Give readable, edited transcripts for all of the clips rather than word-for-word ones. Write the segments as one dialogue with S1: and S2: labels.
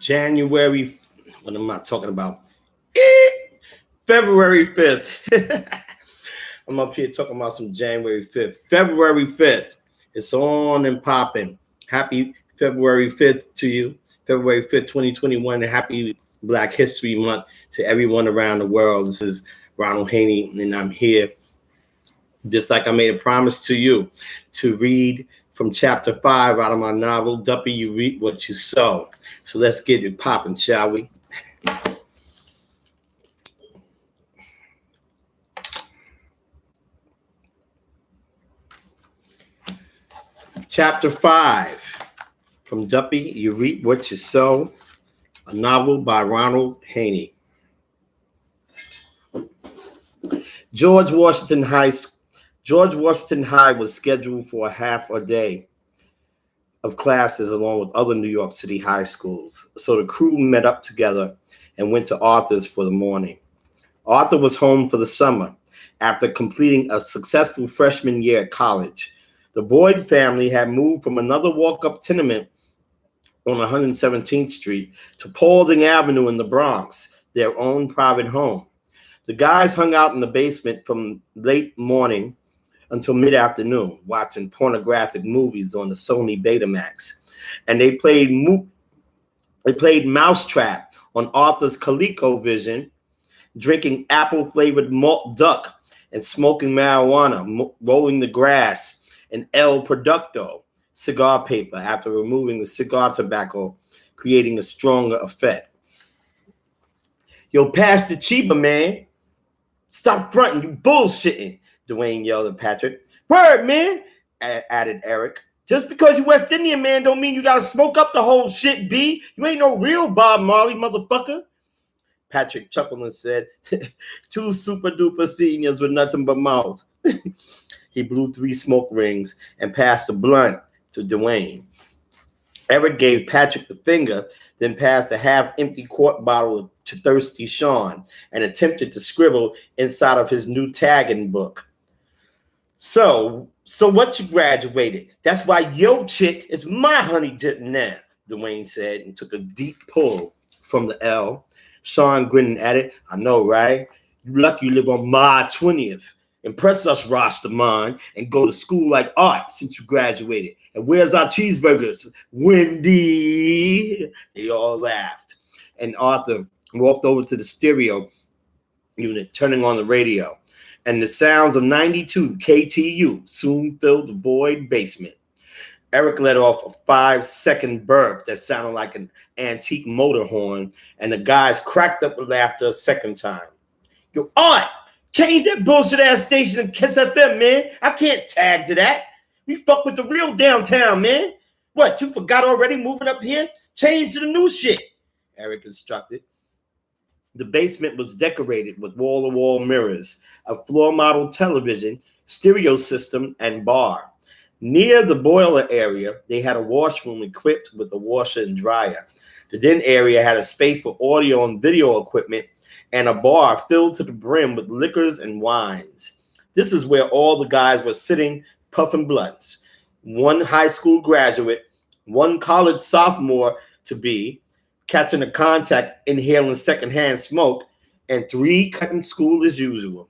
S1: January, what am I talking about? February 5th. I'm up here talking about some January 5th. February 5th. It's on and popping. Happy February 5th to you. February 5th, 2021. Happy Black History Month to everyone around the world. This is Ronald Haynie, and I'm here, just like I made a promise to you, to read from chapter 5 out of my novel, DUPPY, You Reap What You Sow. So let's get it popping, shall we? Chapter 5 from DUPPY, You Reap What You Sow, a novel by Ronald Haynie. George Washington High was scheduled for a half a day of classes along with other New York City high schools. So the crew met up together and went to Arthur's for the morning. Arthur was home for the summer after completing a successful freshman year at college. The Boyd family had moved from another walk-up tenement on 117th Street to Paulding Avenue in the Bronx, their own private home. The guys hung out in the basement from late morning until mid-afternoon, watching pornographic movies on the Sony Betamax. And they played Mousetrap on Arthur's ColecoVision, drinking apple-flavored malt duck and smoking marijuana, rolling the grass and El Producto cigar paper after removing the cigar tobacco, creating a stronger effect. Yo, pass the Chiba, man. Stop fronting, you bullshitting, Dwayne yelled at Patrick. Word, man, added Eric. Just because you West Indian, man, don't mean you gotta smoke up the whole shit, B. You ain't no real Bob Marley, motherfucker. Patrick chuckled and said, 2 super-duper seniors with nothing but mouth. He blew 3 smoke rings and passed a blunt to Dwayne. Eric gave Patrick the finger, then passed a half-empty quart bottle to Thirsty Sean and attempted to scribble inside of his new tagging book. So what you graduated? That's why your chick is my honey dip now, Dwayne said and took a deep pull from the L. Sean grinned at it. I know, right? You lucky you live on my 20th. Impress us, Rastaman, and go to school like art since you graduated. And where's our cheeseburgers? Wendy. They all laughed. And Arthur walked over to the stereo unit, turning on the radio. And the sounds of 92 KTU soon filled the Boyd basement. Eric let off a 5-second burp that sounded like an antique motor horn, and the guys cracked up with laughter a second time. Yo, Art! Change that bullshit ass station and Cashapp, man. I can't tag to that. We fuck with the real downtown, man. What, you forgot already moving up here? Change to the new shit, Eric instructed. The basement was decorated with wall-to-wall mirrors, a floor model television, stereo system, and bar. Near the boiler area, they had a washroom equipped with a washer and dryer. The den area had a space for audio and video equipment and a bar filled to the brim with liquors and wines. This is where all the guys were sitting, puffing blunts. 1 high school graduate, 1 college sophomore to be, catching a contact, inhaling secondhand smoke, and 3 cutting school as usual.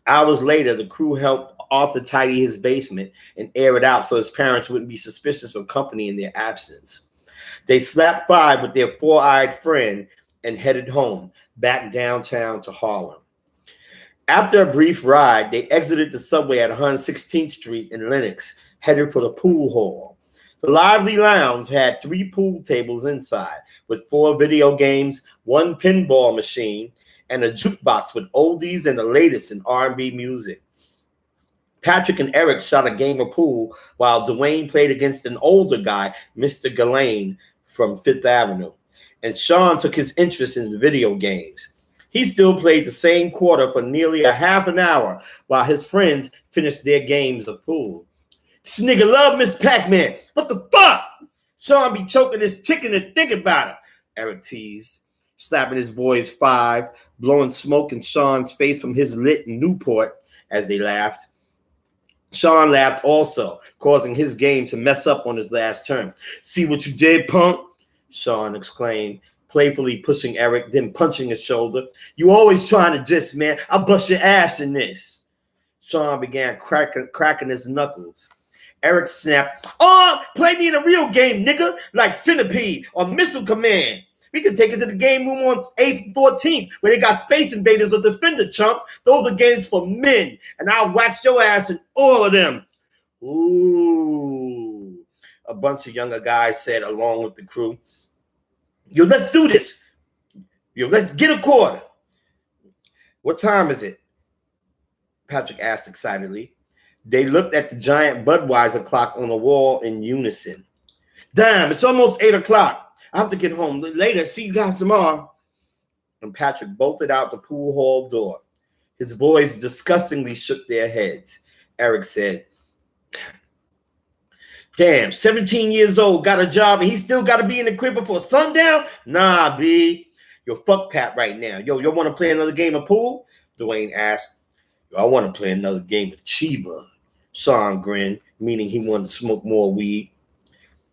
S1: Hours later, the crew helped Arthur tidy his basement and air it out so his parents wouldn't be suspicious of company in their absence. They slapped 5 with their 4-eyed friend and headed home, back downtown to Harlem. After a brief ride, they exited the subway at 116th Street in Lenox, headed for the pool hall. The lively lounge had 3 pool tables inside, with 4 video games, 1 pinball machine, and a jukebox with oldies and the latest in R&B music. Patrick and Eric shot a game of pool while Dwayne played against an older guy, Mr. Ghislaine from 5th Avenue. And Sean took his interest in the video games. He still played the same quarter for nearly a half an hour while his friends finished their games of pool. This nigga love Miss Pac-Man. What the fuck? Sean be choking his chicken and thinking about it, Eric teased, slapping his boy's 5, blowing smoke in Sean's face from his lit Newport as they laughed. Sean laughed also, causing his game to mess up on his last turn. See what you did, punk? Sean exclaimed, playfully pushing Eric, then punching his shoulder. You always trying to diss, man. I'll bust your ass in this. Sean began cracking his knuckles. Eric snapped, oh, play me in a real game, nigga, like Centipede or Missile Command. We can take it to the game room on 8th and 14th where they got Space Invaders or Defender, chump. Those are games for men, and I'll wax your ass in all of them. Ooh, a bunch of younger guys said along with the crew. Yo, let's do this. Yo, let's get a quarter. What time is it? Patrick asked excitedly. They looked at the giant Budweiser clock on the wall in unison. Damn, it's almost 8 o'clock. I have to get home later. See you guys tomorrow. And Patrick bolted out the pool hall door. His boys disgustingly shook their heads. Eric said, damn, 17 years old, got a job, and he still got to be in the crib before sundown? Nah, B. Yo, fuck Pat right now. Yo, you want to play another game of pool? Dwayne asked. Yo, I want to play another game of Chiba. Sean grinned, meaning he wanted to smoke more weed.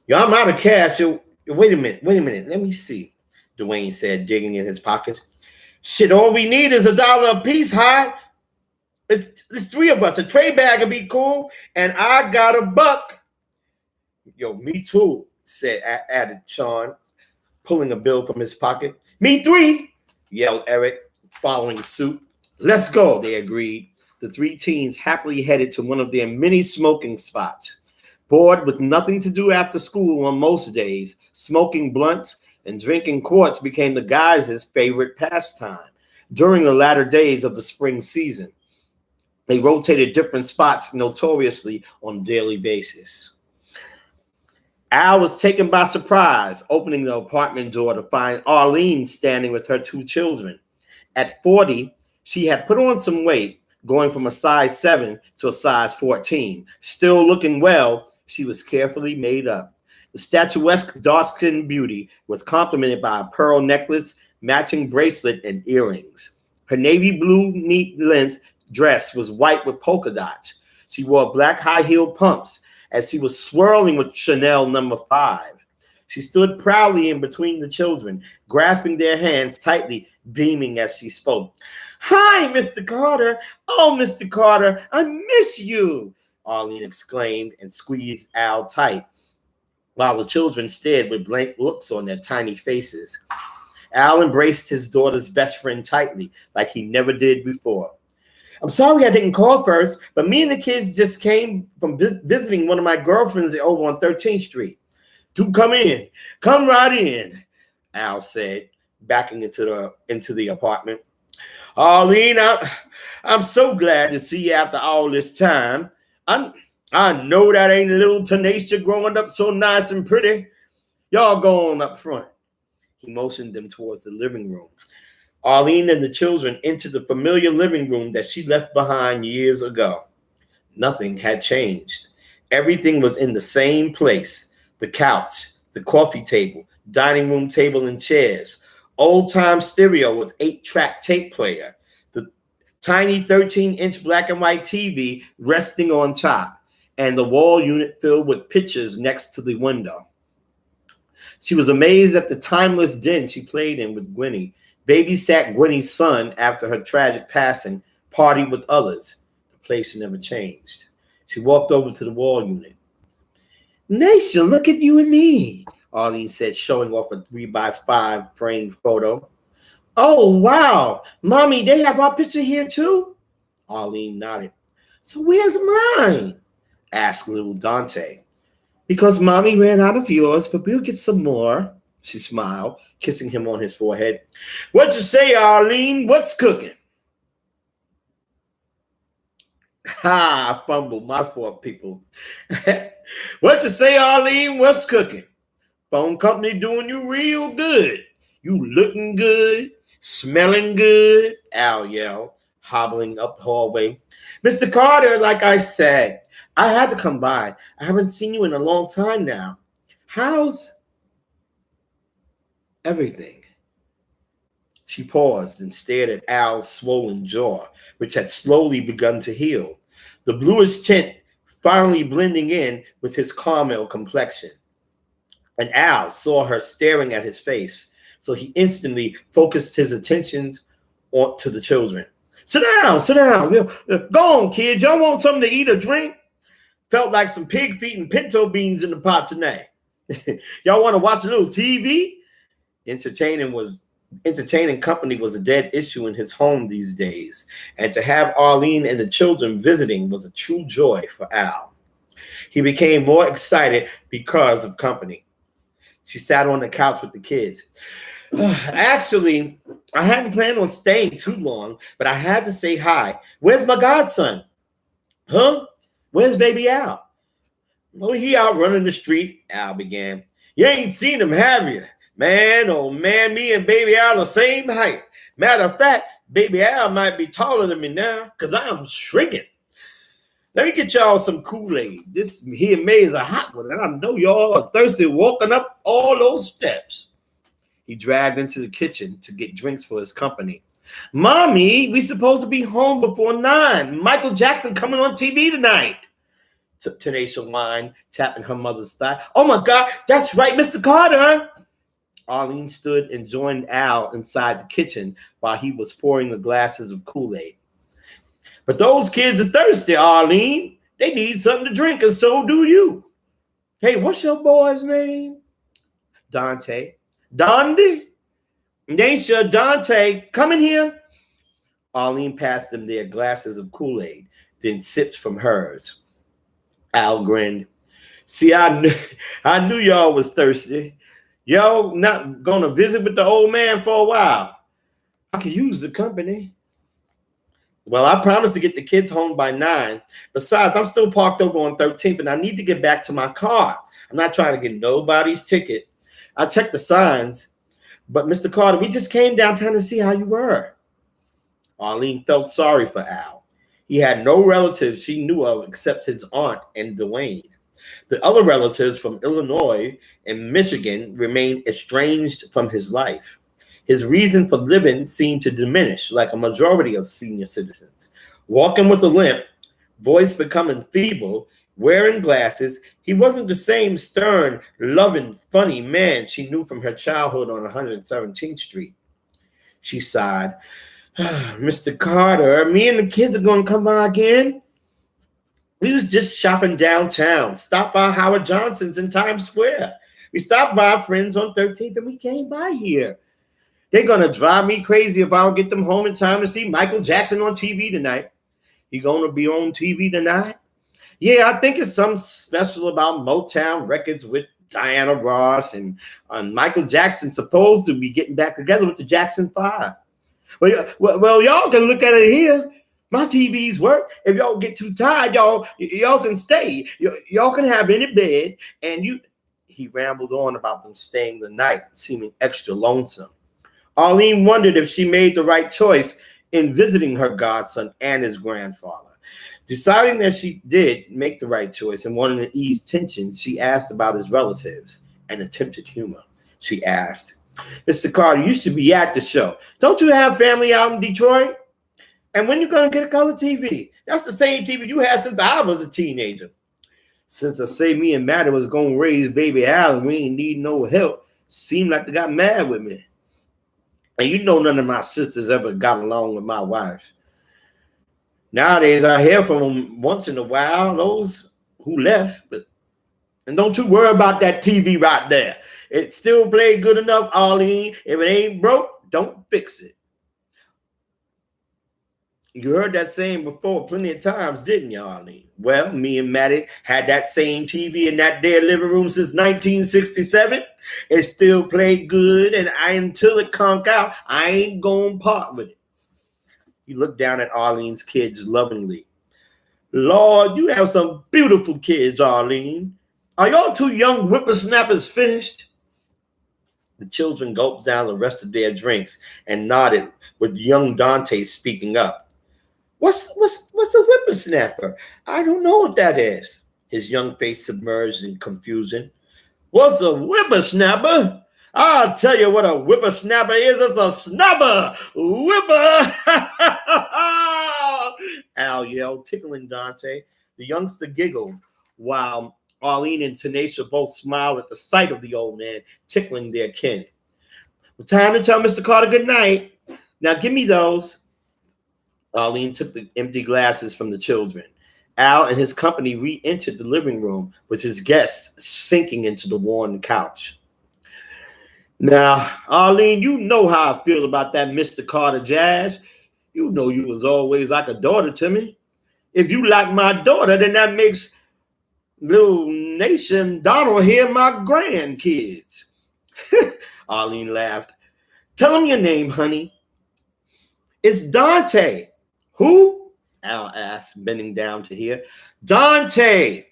S1: Yo, I'm out of cash. Yo, wait a minute. Let me see, Dwayne said, digging in his pockets. Shit, all we need is $1 a piece, huh? It's 3 of us. A tray bag would be cool, and I got $1. Yo, me too, added Sean, pulling a bill from his pocket. Me 3, yelled Eric, following suit. Let's go, they agreed. The 3 teens happily headed to one of their many smoking spots. Bored with nothing to do after school on most days, smoking blunts and drinking quarts became the guys' favorite pastime during the latter days of the spring season. They rotated different spots notoriously on a daily basis. Al was taken by surprise, opening the apartment door to find Arlene standing with her 2 children. At 40, she had put on some weight, going from a size 7 to a size 14. Still looking well, she was carefully made up. The statuesque dark-skinned beauty was complemented by a pearl necklace, matching bracelet, and earrings. Her navy blue knee-length dress was white with polka dots. She wore black high-heeled pumps as she was swirling with Chanel No. 5. She stood proudly in between the children, grasping their hands tightly, beaming as she spoke. Hi, Mr. Carter. Oh, Mr. Carter, I miss you, Arlene exclaimed and squeezed Al tight, while the children stared with blank looks on their tiny faces. Al embraced his daughter's best friend tightly, like he never did before. I'm sorry I didn't call first, but me and the kids just came from visiting one of my girlfriends over on 13th Street. Do come in. Come right in, Al said, backing into the apartment. Arlene, I'm so glad to see you after all this time. I know that ain't little Tanisha growing up so nice and pretty. Y'all go on up front. He motioned them towards the living room. Arlene and the children entered the familiar living room that she left behind years ago. Nothing had changed. Everything was in the same place. The couch, the coffee table, dining room table and chairs, old-time stereo with 8-track tape player, the tiny 13-inch black and white TV resting on top, and the wall unit filled with pictures next to the window. She was amazed at the timeless den she played in with Gwenny, babysat Gwenny's son after her tragic passing, partied with others. The place never changed. She walked over to the wall unit. Nisha, look at you and me, Arlene said, showing off a 3x5 framed photo. Oh, wow. Mommy, they have our picture here too? Arlene nodded. So where's mine? Asked little Dante. Because Mommy ran out of yours, but we'll get some more. She smiled, kissing him on his forehead. What you say, Arlene? What's cooking? Ha, I fumbled. My fault, people. What you say, Arlene? What's cooking? Phone company doing you real good. You looking good, smelling good, Al yelled, hobbling up the hallway. Mr. Carter, like I said, I had to come by. I haven't seen you in a long time now. How's everything? She paused and stared at Al's swollen jaw, which had slowly begun to heal, the bluish tint finally blending in with his caramel complexion. And Al saw her staring at his face, so he instantly focused his attentions on to the children. Sit down, sit down. Go on, kids. Y'all want something to eat or drink? Felt like some pig feet and pinto beans in the pot tonight. Y'all want to watch a little TV? Entertaining company was a dead issue in his home these days, and to have Arlene and the children visiting was a true joy for Al. He became more excited because of company. She sat on the couch with the kids. Actually, I hadn't planned on staying too long, but I had to say hi. Where's my godson? Huh? Where's baby Al? Oh, he out running the street, Al began. You ain't seen him, have you? Man, oh man, me and baby Al the same height. Matter of fact, baby Al might be taller than me now because I'm shrinking. Let me get y'all some Kool-Aid. This here May is a hot one, and I know y'all are thirsty walking up all those steps. He dragged into the kitchen to get drinks for his company. Mommy, we supposed to be home before 9. Michael Jackson coming on TV tonight. Tenacious whined, tapping her mother's thigh. Oh my God, that's right, Mr. Carter. Arlene stood and joined Al inside the kitchen while he was pouring the glasses of Kool-Aid. But those kids are thirsty, Arlene. They need something to drink, and so do you. Hey, what's your boy's name? Dante. Dondi? Daisha, Dante, come in here. Arlene passed them their glasses of Kool-Aid, then sipped from hers. Al grinned. See, I knew y'all was thirsty. Y'all not gonna visit with the old man for a while. I could use the company. Well, I promised to get the kids home by 9. Besides, I'm still parked over on 13th, and I need to get back to my car. I'm not trying to get nobody's ticket. I checked the signs, but Mr. Carter, we just came downtown to see how you were. Arlene felt sorry for Al. He had no relatives she knew of except his aunt and Dwayne. The other relatives from Illinois and Michigan remained estranged from his life. His reason for living seemed to diminish like a majority of senior citizens. Walking with a limp, voice becoming feeble, wearing glasses, he wasn't the same stern, loving, funny man she knew from her childhood on 117th Street. She sighed. Mr. Carter, me and the kids are going to come by again. We was just shopping downtown, stopped by Howard Johnson's in Times Square. We stopped by our friends on 13th and we came by here. They're going to drive me crazy if I don't get them home in time to see Michael Jackson on TV tonight. He going to be on TV tonight? Yeah, I think it's something special about Motown Records with Diana Ross and Michael Jackson supposed to be getting back together with the Jackson 5. Well, y'all can look at it here. My TVs work. If y'all get too tired, y'all can stay. Y'all can have any bed. And he rambled on about them staying the night, seeming extra lonesome. Arlene wondered if she made the right choice in visiting her godson and his grandfather. Deciding that she did make the right choice and wanted to ease tension, she asked about his relatives and attempted humor. She asked, Mr. Carter, you should be at the show. Don't you have family out in Detroit? And when you going to get a color TV? That's the same TV you had since I was a teenager. Since I say me and Maddie was going to raise baby Al and we ain't need no help, seemed like they got mad with me. And you know none of my sisters ever got along with my wife. Nowadays, I hear from them once in a while, those who left. And don't you worry about that TV right there. It still played good enough, Arlene. If it ain't broke, don't fix it. You heard that saying before plenty of times, didn't you, Arlene? Well, me and Maddie had that same TV in that there living room since 1967. It still played good, and until it conk out, I ain't gonna part with it. He looked down at Arlene's kids lovingly. Lord, you have some beautiful kids, Arlene. Are y'all two young whippersnappers finished? The children gulped down the rest of their drinks and nodded, with young Dante speaking up. What's a whippersnapper? I don't know what that is. His young face submerged in confusion. What's a whippersnapper? I'll tell you what a whippersnapper is. It's a snapper. Whipper. Al yelled, tickling Dante. The youngster giggled while Arlene and Tanisha both smiled at the sight of the old man tickling their kin. Well, time to tell Mr. Carter good night. Now give me those. Arlene took the empty glasses from the children. Al and his company re-entered the living room with his guests sinking into the worn couch. Now, Arlene, you know how I feel about that Mr. Carter jazz. You know you was always like a daughter to me. If you like my daughter, then that makes little Nation Donald here my grandkids. Arlene laughed. Tell him your name, honey. It's Dante. Who? Al asked, bending down to hear. Dante.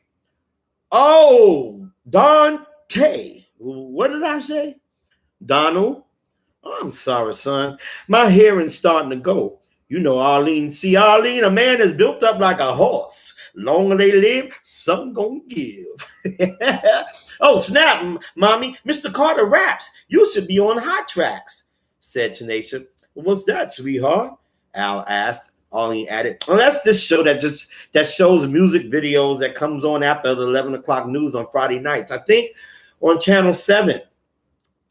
S1: Oh, Dante. What did I say? Donald. Oh, I'm sorry, son. My hearing's starting to go. You know, Arlene. See, Arlene, a man is built up like a horse. Longer they live, some gonna give. Oh, snap, Mommy. Mr. Carter raps. You should be on Hot Tracks, said Tanisha. What's that, sweetheart? Al asked. Arlene added, well, that's this show that shows music videos that comes on after the 11 o'clock news on Friday nights. I think on Channel 7.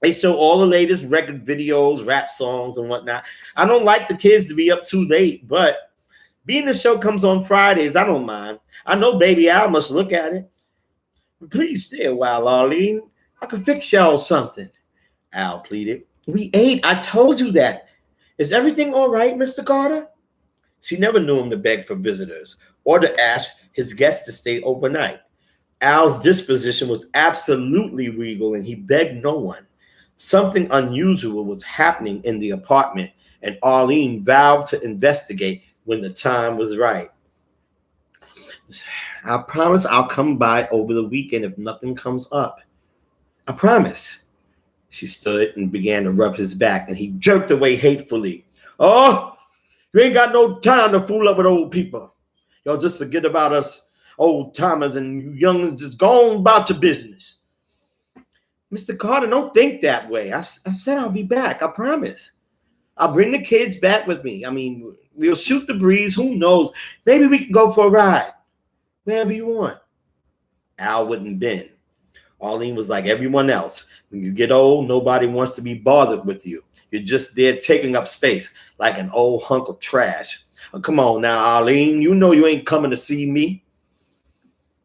S1: They show all the latest record videos, rap songs, and whatnot. I don't like the kids to be up too late, but being the show comes on Fridays, I don't mind. I know baby Al must look at it. Please stay a while, Arlene. I could fix y'all something. Al pleaded. We ate. I told you that. Is everything all right, Mr. Carter? She never knew him to beg for visitors or to ask his guests to stay overnight. Al's disposition was absolutely regal, and he begged no one. Something unusual was happening in the apartment, and Arlene vowed to investigate when the time was right. I promise I'll come by over the weekend if nothing comes up. I promise. She stood and began to rub his back, and he jerked away hatefully. Oh, you ain't got no time to fool up with old people. Y'all just forget about us old timers, and you youngins just go on about your business. Mr. Carter, don't think that way. I said I'll be back. I promise. I'll bring the kids back with me. I mean, we'll shoot the breeze. Who knows? Maybe we can go for a ride. Wherever you want. Al wouldn't bend. Arlene was like everyone else. When you get old, nobody wants to be bothered with you. You're just there taking up space like an old hunk of trash. Oh, come on now, Arlene. You know you ain't coming to see me.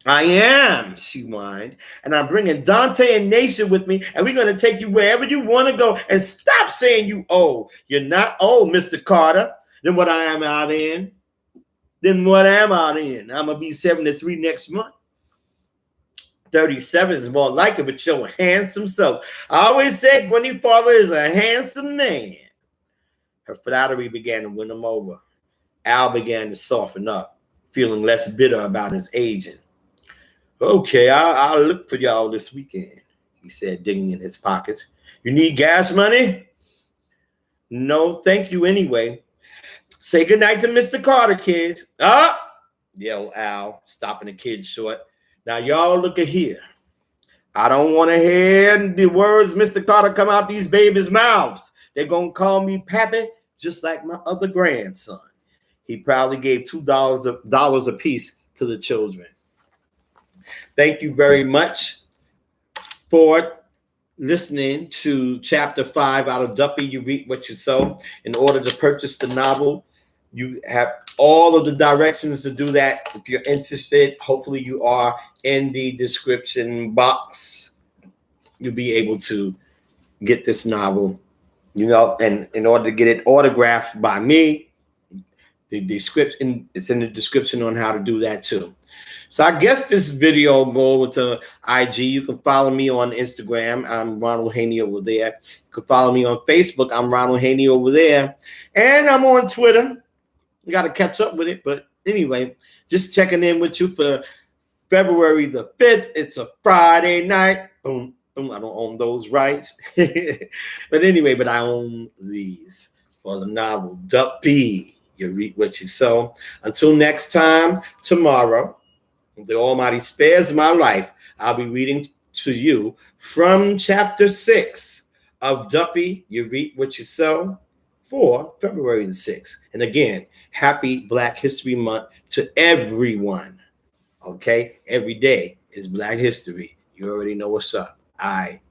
S1: I am, she whined. And I'm bringing Dante and Nation with me, and we're going to take you wherever you want to go. And stop saying you old. You're not old, Mr. Carter. Then what I am out in? I'm going to be 73 next month. 37 is more like it with your handsome self. I always said Gwenny father is a handsome man. Her flattery began to win him over. Al began to soften up, feeling less bitter about his aging. Okay, I'll look for y'all this weekend, he said, digging in his pockets. You need gas money? No, thank you anyway. Say goodnight to Mr. Carter, kids. Ah! Yelled Al, stopping the kids short. Now, y'all look at here. I don't want to hear the words Mr. Carter come out these babies' mouths. They're going to call me Pappy, just like my other grandson. He probably gave $2 a piece to the children. Thank you very much for listening to Chapter 5 out of Duppy, You Reap What You Sow. In order to purchase the novel, you have all of the directions to do that. If you're interested, hopefully you are in the description box. You'll be able to get this novel, and in order to get it autographed by me, the description, it's in the description on how to do that too. So I guess this video will go over to IG. You can follow me on Instagram. I'm Ronald Haynie over there. You can follow me on Facebook. I'm Ronald Haynie over there. And I'm on Twitter. We got to catch up with it. But anyway, just checking in with you for February the 5th. It's a Friday night. Boom, boom. I don't own those rights. But anyway, I own these for the novel Duppy. You reap what you sow. Until next time, tomorrow, if the Almighty spares my life, I'll be reading to you from Chapter 6 of Duppy, You Reap What You Sow for February the 6th. And again, happy Black History Month to everyone, okay? Every day, It's Black History. You already know what's up. All right.